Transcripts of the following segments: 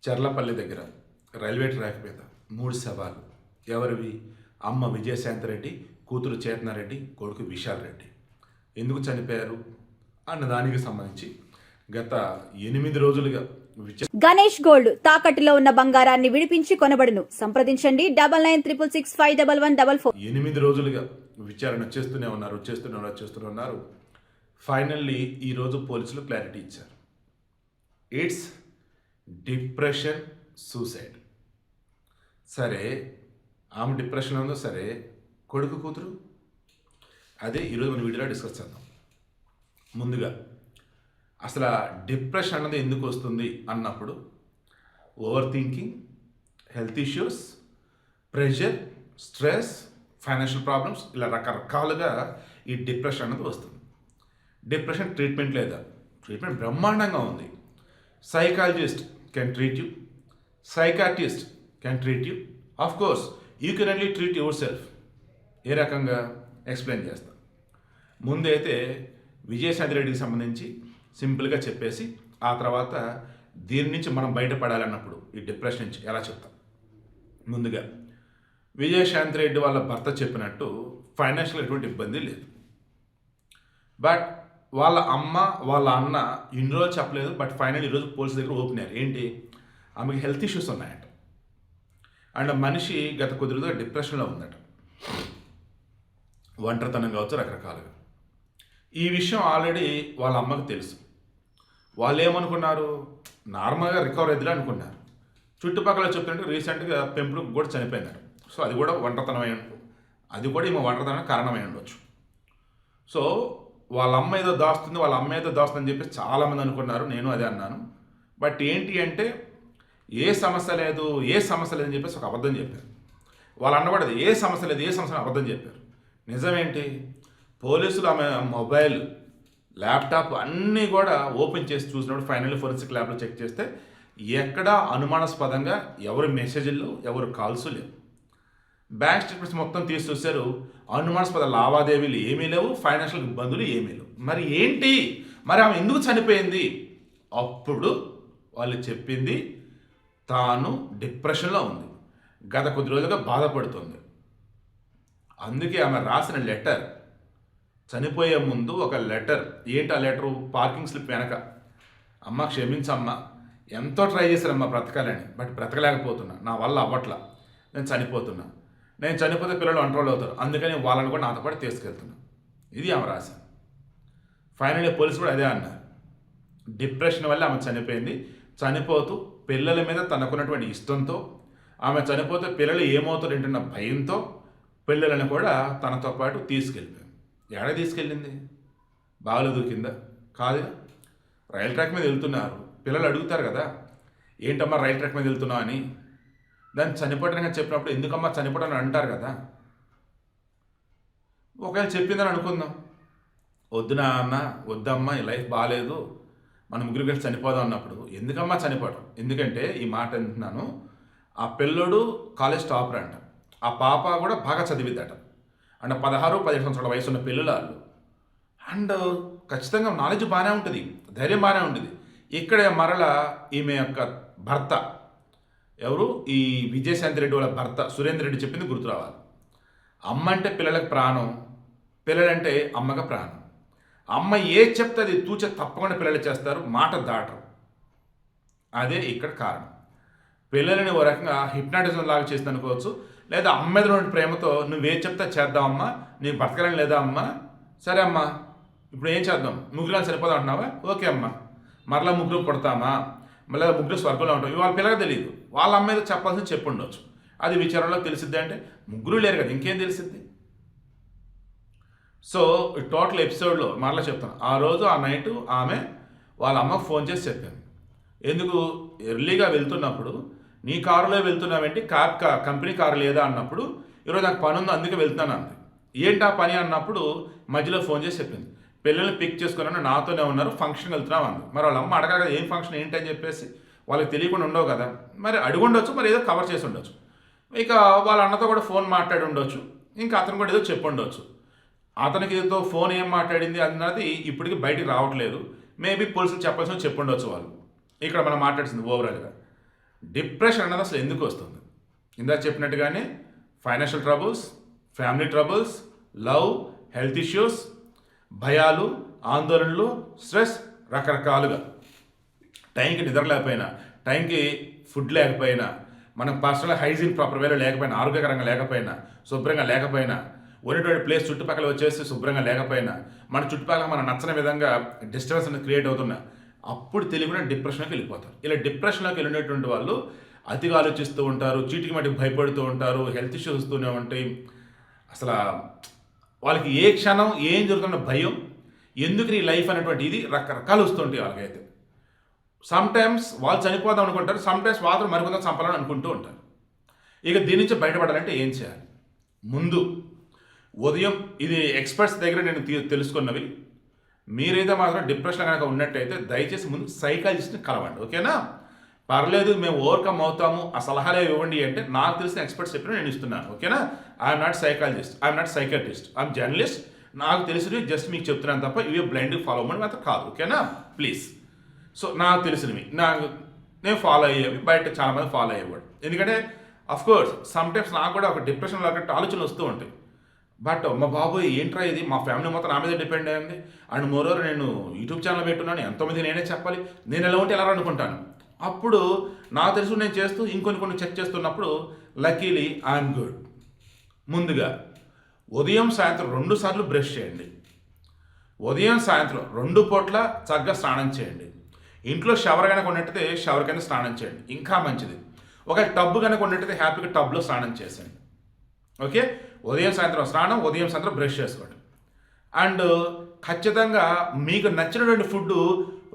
చర్లపల్లి దగ్గర railway track మీద 3 శవాలు. ఎవరివి? అమ్మ విజయశాంతిరెడ్డి, కూతురు చేతనారెడ్డి, కొడుకు విశాల్ రెడ్డి. ఎందుకు చనిపోయారు అన్న దానికి సంబంధించి గత 8 రోజులుగా గణేష్ గోల్డ్ తాకట్టులో ఉన్న బంగారాన్ని విడిపించి కొనబడును. సంప్రదించండి 9966611144. 8 రోజులుగా విచారణ చేస్తూనే ఉన్నారు. ఫైనల్లీ ఈరోజు పోలీసులు క్లారిటీ ఇచ్చారు. It's depression, suicide. సరే, ఆమె డిప్రెషన్ ఉందో సరే, కొడుకు కూతురు అదే ఈరోజు మన వీడియోలో డిస్కస్ చేద్దాం. ముందుగా అసలు డిప్రెషన్ అన్నది ఎందుకు వస్తుంది అన్నప్పుడు over thinking, health issues, pressure, stress, financial problems, ఇలా రకరకాలుగా ఈ డిప్రెషన్ అన్నది వస్తుంది. డిప్రెషన్ ట్రీట్మెంట్ లేదా? ట్రీట్మెంట్ బ్రహ్మాండంగా ఉంది. Psychologist can treat you, psychiatrist can treat you. Of course you can only treat yourself. ఏ రకంగా ఎక్స్ప్లెయిన్ చేస్తాను. ముందైతే విజయశాంతిరెడ్డికి సంబంధించి సింపుల్గా చెప్పేసి ఆ తర్వాత దీని నుంచి మనం బయటపడాలన్నప్పుడు ఈ డిప్రెషన్ నుంచి ఎలా చెప్తాం. ముందుగా విజయశాంతిరెడ్డి వాళ్ళ భర్త చెప్పినట్టు ఫైనాన్షియల్ ఎటువంటి ఇబ్బంది లేదు. బట్ వాళ్ళ అమ్మ వాళ్ళ అన్న ఇన్ని రోజులు చెప్పలేదు. బట్ ఫైనల్ ఈరోజు పోలీసు దగ్గర ఓపెన్ అయ్యారు. ఏంటి? ఆమెకి హెల్త్ ఇష్యూస్ ఉన్నాయట. అండ్ మనిషి గత కొద్ది రోజులుగా డిప్రెషన్లో ఉందట. ఒంటరితనం కావచ్చు, రకరకాలుగా. ఈ విషయం ఆల్రెడీ వాళ్ళ అమ్మకు తెలుసు. వాళ్ళు ఏమనుకున్నారు? నార్మల్గా రికవర్ అవుతుందిలే అనుకున్నారు. చుట్టుపక్కల చెప్తుంటే రీసెంట్గా పెంపుడు కూడా చనిపోయినారు. సో అది కూడా ఒంటరితనమై అది కూడా ఈమె ఒంటరితనం కారణమై ఉండొచ్చు. సో వాళ్ళ అమ్మ ఏదో దాస్తుంది అని చెప్పి చాలామంది అనుకున్నారు. నేను అదే అన్నాను. బట్ ఏంటి అంటే ఏ సమస్య లేదని చెప్పేసి ఒక అబద్ధం చెప్పారు. వాళ్ళు అన్న కూడా ఏ సమస్య లేదు అబద్ధం చెప్పారు. నిజమేంటి? పోలీసులు ఆమె మొబైల్, ల్యాప్టాప్ అన్నీ కూడా ఓపెన్ చేసి చూసినప్పుడు ఫైనల్ ఫోరెన్సిక్ ల్యాబ్లో చెక్ చేస్తే ఎక్కడా అనుమానాస్పదంగా ఎవరు మెసేజ్లు, ఎవరు కాల్స్ లేవు. బ్యాంక్ స్టేట్మెంట్స్ మొత్తం తీసి చూశారు. అనుమానాస్పద లావాదేవీలు ఏమీ లేవు, ఫైనాన్షియల్ ఇబ్బందులు ఏమీ లేవు. మరి ఏంటి? మరి ఆమె ఎందుకు చనిపోయింది? అప్పుడు వాళ్ళు చెప్పింది తాను డిప్రెషన్లో ఉంది, గత కొద్ది రోజులుగా బాధపడుతుంది. అందుకే ఆమె రాసిన లెటర్, చనిపోయే ముందు ఒక లెటర్. ఏంటి ఆ లెటరు? పార్కింగ్ స్లిప్ వెనక, అమ్మ క్షమించమ్మా, ఎంతో ట్రై చేశానమ్మా బ్రతకాలని, బట్ బ్రతకలేకపోతున్నా, నా వల్ల అవ్వట్లా, నేను చనిపోతే పిల్లలు ఒంటరిలో అవుతారు, అందుకని వాళ్ళని కూడా నాతో పాటు తీసుకెళ్తున్నా. ఇది ఆమె రాశాను. ఫైనల్లీ పోలీసు కూడా అదే అన్నారు. డిప్రెషన్ వల్ల ఆమె చనిపోయింది. చనిపోతూ పిల్లల మీద తనకున్నటువంటి ఇష్టంతో, ఆమె చనిపోతే పిల్లలు ఏమవుతారు ఏంటన్న భయంతో పిల్లలను కూడా తనతో పాటు తీసుకెళ్ళిపోయాను. ఎక్కడ తీసుకెళ్ళింది? బావిలో దూకిందా? కాదుగా. రైల్ ట్రాక్ మీద వెళ్తున్నారు. పిల్లలు అడుగుతారు కదా, ఏంటమ్మా రైల్ ట్రాక్ మీద వెళ్తున్నావు అని. దాన్ని చనిపోవడానికి చెప్పినప్పుడు ఎందుకమ్మా చనిపోవడానికి అంటారు కదా. ఒకవేళ చెప్పిందని అనుకుందాం, వద్దునా అన్న, వద్దమ్మా ఈ లైఫ్ బాగాలేదు, మన ముగ్గురు కలిసి చనిపోదాం అన్నప్పుడు ఎందుకమ్మా చనిపోవడం? ఎందుకంటే ఈ మాట అంటున్నాను, ఆ పిల్లడు కాలేజ్ టాపర్ అంట, ఆ పాప కూడా బాగా చదివిద్దట. అండ్ 16-17 సంవత్సరాల వయసు ఉన్న పిల్లలు వాళ్ళు. అండ్ ఖచ్చితంగా నాలెడ్జ్ బాగానే ఉంటుంది, ధైర్యం బాగానే ఉంటుంది. ఇక్కడే మరల ఈమె యొక్క భర్త, ఎవరు? ఈ విజయశాంతిరెడ్డి వాళ్ళ భర్త సురేందర్ రెడ్డి చెప్పింది గుర్తు రావాలి. అమ్మ అంటే పిల్లలకు ప్రాణం, పిల్లలంటే అమ్మగా ప్రాణం. అమ్మ ఏ చెప్తే అది తూచే తప్పకుండా పిల్లలు చేస్తారు, మాట దాటరు. అదే ఇక్కడ కారణం. పిల్లలని ఓ రకంగా హిప్నాటిజం లాగా చేసింది అనుకోవచ్చు. లేదా అమ్మ మీద ఉన్న ప్రేమతో నువ్వే చెప్తా చేద్దామమ్మా, నీ బతకలని లేదా అమ్మా, సరే అమ్మా ఇప్పుడు ఏం చేద్దాం, ముగ్గురు సరిపోదాం అంటున్నావా, ఓకే అమ్మా, మరలా ముగ్గురు పుడతామా, మళ్ళీ ముగ్గురు స్వర్గంలో ఉంటాం. వాళ్ళ పిల్లగా తెలియదు, వాళ్ళ అమ్మ మీద చెప్పాల్సింది చెప్పుండొచ్చు. అది విచారణలో తెలిసిద్ది అంటే ముగ్గురు లేరు కదా, ఇంకేం తెలిసిద్ది. సో టోటల్ ఎపిసోడ్లో మరలా చెప్తాను, ఆ రోజు ఆ నైట్ ఆమె వాళ్ళ అమ్మకు ఫోన్ చేసి చెప్పాను. ఎందుకు? ఎర్లీగా వెళ్తున్నప్పుడు నీ కారులో వెళ్తున్నావేంటి, కంపెనీ కారు లేదా అన్నప్పుడు, ఈరోజు నాకు పని ఉంది అందుకే వెళ్తున్నాను అంది. ఏంటి ఆ పని అన్నప్పుడు మధ్యలో ఫోన్ చేసి చెప్పింది, పిల్లల్ని పిక్ చేసుకున్నాను, నాతోనే ఉన్నారు, ఫంక్షన్కి వెళ్తున్నాం అంది. మరి వాళ్ళ అమ్మ అడగాలి కదా ఏం ఫంక్షన్ ఏంటి అని చెప్పేసి, వాళ్ళకి తెలియకుండా ఉండవు కదా, మరి అడిగి ఉండొచ్చు, మరి ఏదో కవర్ చేసి ఉండొచ్చు. ఇక వాళ్ళ అన్నతో కూడా ఫోన్ మాట్లాడి ఉండొచ్చు, ఇంకా అతను కూడా ఏదో చెప్పి ఉండొచ్చు. అతనికి ఏదో ఫోన్ ఏం మాట్లాడింది అన్నది ఇప్పటికీ బయటికి రావట్లేదు. మేబీ పోలీసులు చెప్పాల్సిన చెప్పి ఉండొచ్చు వాళ్ళు. ఇక్కడ మనం మాట్లాడుతుంది ఓవరాల్గా డిప్రెషన్ అన్నది అసలు ఎందుకు వస్తుంది? ఇందాక చెప్పినట్టుగానే financial troubles, family troubles, love, health issues, భయాలు, ఆందోళనలు, స్ట్రెస్, రకరకాలుగా టైంకి నిద్ర లేకపోయినా, టైంకి ఫుడ్ లేకపోయినా, మనం పర్సనల్ హైజీన్ ప్రాపర్ వేలో లేకపోయినా, ఆరోగ్యకరంగా లేకపోయినా, శుభ్రంగా లేకపోయినా, ఉన్నటువంటి ప్లేస్ చుట్టుపక్కల వచ్చేసి శుభ్రంగా లేకపోయినా, మన చుట్టుపక్కల మనం నచ్చని విధంగా డిస్టర్బెన్స్ అనేది క్రియేట్ అవుతున్నా, అప్పుడు తెలియకుండా డిప్రెషన్లోకి వెళ్ళిపోతారు. ఇలా డిప్రెషన్లోకి వెళ్ళినటువంటి వాళ్ళు అతిగా ఆలోచిస్తూ ఉంటారు, చీటికి మటుకు భయపడుతూ ఉంటారు, హెల్త్ ఇష్యూస్ వస్తూనే ఉంటాయి. అసలు వాళ్ళకి ఏ క్షణం ఏం జరుగుతున్న భయం, ఎందుకు ఈ లైఫ్ అనేటువంటి ఇది రకరకాలు వస్తుంటాయి వాళ్ళకైతే. సమ్ టైమ్స్ వాళ్ళు చనిపోదాం అనుకుంటారు, సమ్ టైమ్స్ వాళ్ళు మరికొంత చంపాలని అనుకుంటూ ఉంటారు. ఇక దీని నుంచి బయటపడాలంటే ఏం చేయాలి? ముందు ఉదయం, ఇది ఎక్స్పర్ట్స్ దగ్గర నేను తెలుసుకున్నవి, మీరైతే మాత్రం డిప్రెషన్ కనుక ఉన్నట్టయితే దయచేసి ముందు సైకాలజిస్ట్ని కలవండి, ఓకేనా? పర్లేదు మేము ఓవర్కమ్ అవుతాము, ఆ సలహాలు ఇవ్వండి అంటే నాకు తెలిసిన ఎక్స్పర్ట్స్ చెప్పిన నేను ఇస్తున్నాను, ఓకేనా? I'm not psychologist, I'm not psychiatrist, I'm journalist. నాకు తెలిసినవి జస్ట్ మీకు చెప్తున్నాను తప్ప ఇవి బ్లైండ్గా ఫాలో అవ్వమని మాత్రం కాదు, ఓకేనా? ప్లీజ్. సో నాకు తెలిసినవి నేను ఫాలో అయ్యేవి, బయట చాలామంది ఫాలో అయ్యేవాడు. ఎందుకంటే అఫ్కోర్స్ సమ్ టైమ్స్ నాకు కూడా ఒక డిప్రెషన్ లాంటి ఆలోచనలు వస్తూ ఉంటాయి. బట్ మా బాబోయ్ ఏంట్రా ఇది, మా ఫ్యామిలీ మొత్తం నా మీద డిపెండ్ అయ్యింది, అండ్ మోరోవర్ నేను యూట్యూబ్ ఛానల్ పెట్టున్నాను, ఎంతోమంది నేనే చెప్పాలి, నేను ఎలా ఉంటే ఎలా అనుకుంటాను. అప్పుడు నాకు తెలుసు నేను చేస్తూ ఇంకొన్ని చెక్ చేస్తున్నప్పుడు లక్కీలీ ఐఎమ్ గుడ్. ముందుగా ఉదయం సాయంత్రం 2 సార్లు బ్రష్ చేయండి. ఉదయం సాయంత్రం 2 పూట్ల చక్కగా స్నానం చేయండి. ఇంట్లో షవర్ కనుక ఉన్నట్టయితే షవర్ కింద స్నానం చేయండి, ఇంకా మంచిది. ఒక టబ్ కనుక ఉన్నట్టయితే హ్యాపీగా టబ్లో స్నానం చేసేయండి, ఓకే? ఉదయం సాయంత్రం స్నానం, ఉదయం సాయంత్రం బ్రష్ చేసుకోండి. అండ్ ఖచ్చితంగా మీకు నచ్చినటువంటి ఫుడ్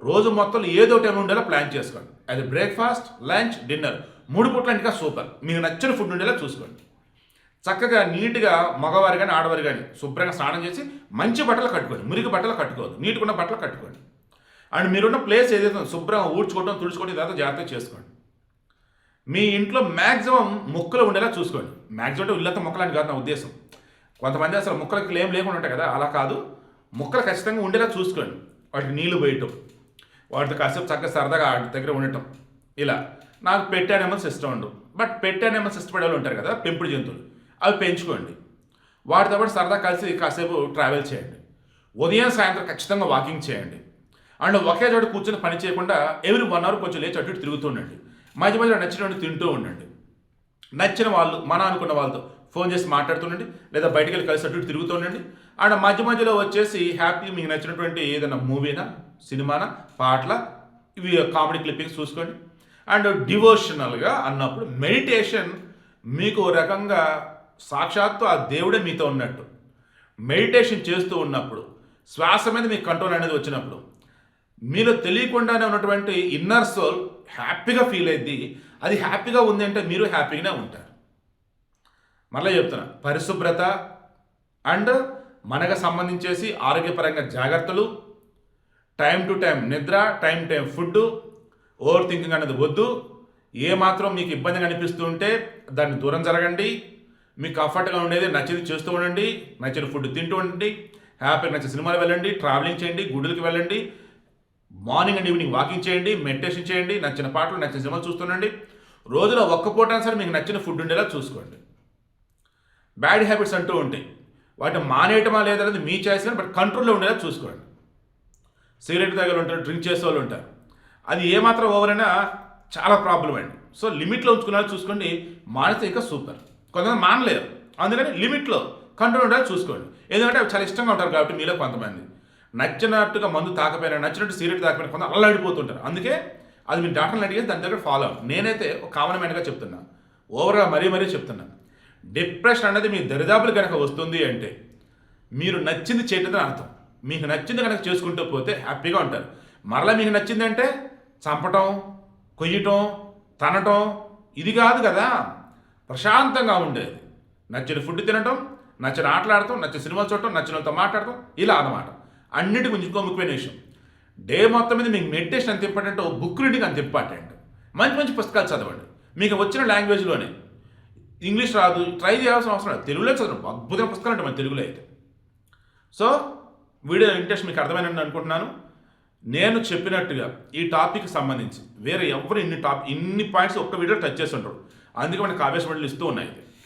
రోజు మొత్తం ఏదో టైం ఉండేలా ప్లాన్ చేసుకోండి. అది బ్రేక్ఫాస్ట్, లంచ్, డిన్నర్ 3 పూట్ల ఇంకా సూపర్. మీకు నచ్చిన ఫుడ్ ఉండేలా చూసుకోండి. చక్కగా నీట్గా మగవారు కానీ ఆడవారు కానీ శుభ్రంగా స్నానం చేసి మంచి బట్టలు కట్టుకోండి, మురికి బట్టలు కట్టుకోవద్దు, నీట్గా ఉన్న బట్టలు కట్టుకోండి. అండ్ మీరున్న ప్లేస్ ఏదైతే శుభ్రంగా ఊడ్చుకోవడం, తుడుచుకోవడం ఇదంతా జాగ్రత్తగా చేసుకోండి. మీ ఇంట్లో మ్యాక్సిమం మొక్కలు ఉండేలా చూసుకోండి. మ్యాక్సిమం అంటే ఇల్లంతా మొక్కలని కాదు నా ఉద్దేశం. కొంతమంది అసలు మొక్కలకి ఏం లేకుండా ఉంటాయి కదా, అలా కాదు. మొక్కలు ఖచ్చితంగా ఉండేలా చూసుకోండి. వాటికి నీళ్లు పోయటం, వాటితో కాసేపు చక్కగా సరదాగా వాటి దగ్గర ఉండటం. ఇలా నాకు పెట్ యానిమల్స్ ఇష్టం ఉండవు, బట్ పెట్ యానిమల్స్ ఇష్టపడే వాళ్ళు ఉంటారు కదా, పెంపుడు జంతువులు, అవి పెంచుకోండి. వాటితో పాటు సరదా కలిసి కాసేపు ట్రావెల్ చేయండి. ఉదయం సాయంత్రం ఖచ్చితంగా వాకింగ్ చేయండి. అండ్ ఒకే చోట కూర్చొని పని చేయకుండా ఎవ్రీ 1 అవర్ కొంచెం లేచి అటు ఇటు తిరుగుతుండండి. మధ్య మధ్యలో నచ్చినట్టు తింటూ ఉండండి. నచ్చిన వాళ్ళు, మన అనుకున్న వాళ్ళతో ఫోన్ చేసి మాట్లాడుతుండండి, లేదా బయటికి వెళ్ళి కలిసి అటు ఇటు తిరుగుతూ ఉండండి. అండ్ మధ్య మధ్యలో వచ్చేసి హ్యాపీ మీకు నచ్చినటువంటి ఏదైనా మూవీనా, సినిమానా, పాటల, ఇవి కామెడీ క్లిప్పింగ్స్ చూసుకోండి. అండ్ డివోషనల్గా అన్నప్పుడు మెడిటేషన్ మీకు ఓ రకంగా సాక్షాత్తు ఆ దేవుడే మీతో ఉన్నట్టు. మెడిటేషన్ చేస్తూ ఉన్నప్పుడు శ్వాస మీద మీకు కంట్రోల్ అనేది వచ్చినప్పుడు మీలో తెలియకుండానే ఉన్నటువంటి ఇన్నర్ సోల్ హ్యాపీగా ఫీల్ అయ్యింది. అది హ్యాపీగా ఉంది అంటే మీరు హ్యాపీగానే ఉంటారు. మళ్ళీ చెప్తున్నా, పరిశుభ్రత అండ్ మనకు సంబంధించేసి ఆరోగ్యపరంగా జాగ్రత్తలు, టైం టు టైం నిద్ర, time time food, over thinking అనేది వద్దు. ఏమాత్రం మీకు ఇబ్బందిగా అనిపిస్తూ ఉంటే దాన్ని దూరం జరగండి. మీకు కంఫర్ట్గా ఉండేది నచ్చింది చేస్తూ ఉండండి, నచ్చిన ఫుడ్ తింటూ ఉండండి, హ్యాపీగా నచ్చిన సినిమాలు వెళ్ళండి, ట్రావెలింగ్ చేయండి, గుడులకి వెళ్ళండి, మార్నింగ్ అండ్ ఈవినింగ్ వాకింగ్ చేయండి, మెడిటేషన్ చేయండి, నచ్చిన పాటలు, నచ్చిన సినిమాలు చూస్తుండండి. రోజులో ఒక్క పూట సరే మీకు నచ్చిన ఫుడ్ ఉండేలా చూసుకోండి. బ్యాడ్ హ్యాబిట్స్ అంటూ ఉంటాయి, వాటిని మానేయటమా లేదనేది మీ చాయిస్, బట్ కంట్రోల్లో ఉండేలా చూసుకోండి. సిగరెట్ దగ్గర ఉంటారు, డ్రింక్ చేసే వాళ్ళు ఉంటారు, అది ఏమాత్రం ఓవర్ అయినా చాలా ప్రాబ్లం అండి. సో లిమిట్లో ఉంచుకునేలా చూసుకోండి. మానేస్తే ఇంకా సూపర్. కొంతమంది మానలేరు, అందుకని లిమిట్లో కంట్రోల్ ఉండేలా చూసుకోండి. ఎందుకంటే అవి చాలా ఇష్టంగా ఉంటారు కాబట్టి మీలో కొంతమంది నచ్చినట్టుగా మందు తాకపోయినా, నచ్చినట్టు సిగరెట్ తాకపోయినా కొంత అల్లాడిపోతుంటారు. అందుకే అది మీ డాక్టర్ని అడిగేసి దాని దగ్గర ఫాలో అవ్వండి. నేనైతే ఒక కామన్ మ్యాన్గా చెప్తున్నా, ఓవర్గా మరీ చెప్తున్నా, డిప్రెషన్ అనేది మీ దరిదాపులు కనుక వస్తుంది అంటే మీరు నచ్చింది చేయటం అర్థం. మీకు నచ్చింది కనుక చేసుకుంటూ పోతే హ్యాపీగా ఉంటారు. మరలా మీకు నచ్చింది అంటే చంపటం, కొయ్యటం, తనటం ఇది కాదు కదా. ప్రశాంతంగా ఉండేది నచ్చిన ఫుడ్ తినటం, నచ్చిన ఆటలాడటం, నచ్చిన సినిమాలు చూడటం, నచ్చిన వాళ్ళతో మాట్లాడటం, ఇలా అన్నమాట. అన్నిటికి ఇంకో ముఖ్యమైన విషయం, డే మొత్తం మీద మీకు మెడిటేషన్ అంత ఇంపార్టెంట్, బుక్ రీడింగ్ అంత ఇంపార్టెంట్. మంచి పుస్తకాలు చదవండి, మీకు వచ్చిన లాంగ్వేజ్లోనే. ఇంగ్లీష్ రాదు, ట్రై చేయాల్సిన అవసరం లేదు, తెలుగులో చదవండి. అద్భుతమైన పుస్తకాలు ఉంటాయి మన తెలుగులో అయితే. సో వీడియో ఇంట్రెస్ట్ మీకు అర్థమైనని అనుకుంటున్నాను. నేను చెప్పినట్టుగా ఈ టాపిక్ సంబంధించి వేరే ఎవరు ఇన్ని పాయింట్స్ ఒక్క వీడియో టచ్ చేసి ఉంటారు. అందుకే మనకి ఆవేశపడలు ఇస్తూ ఉన్నాయి.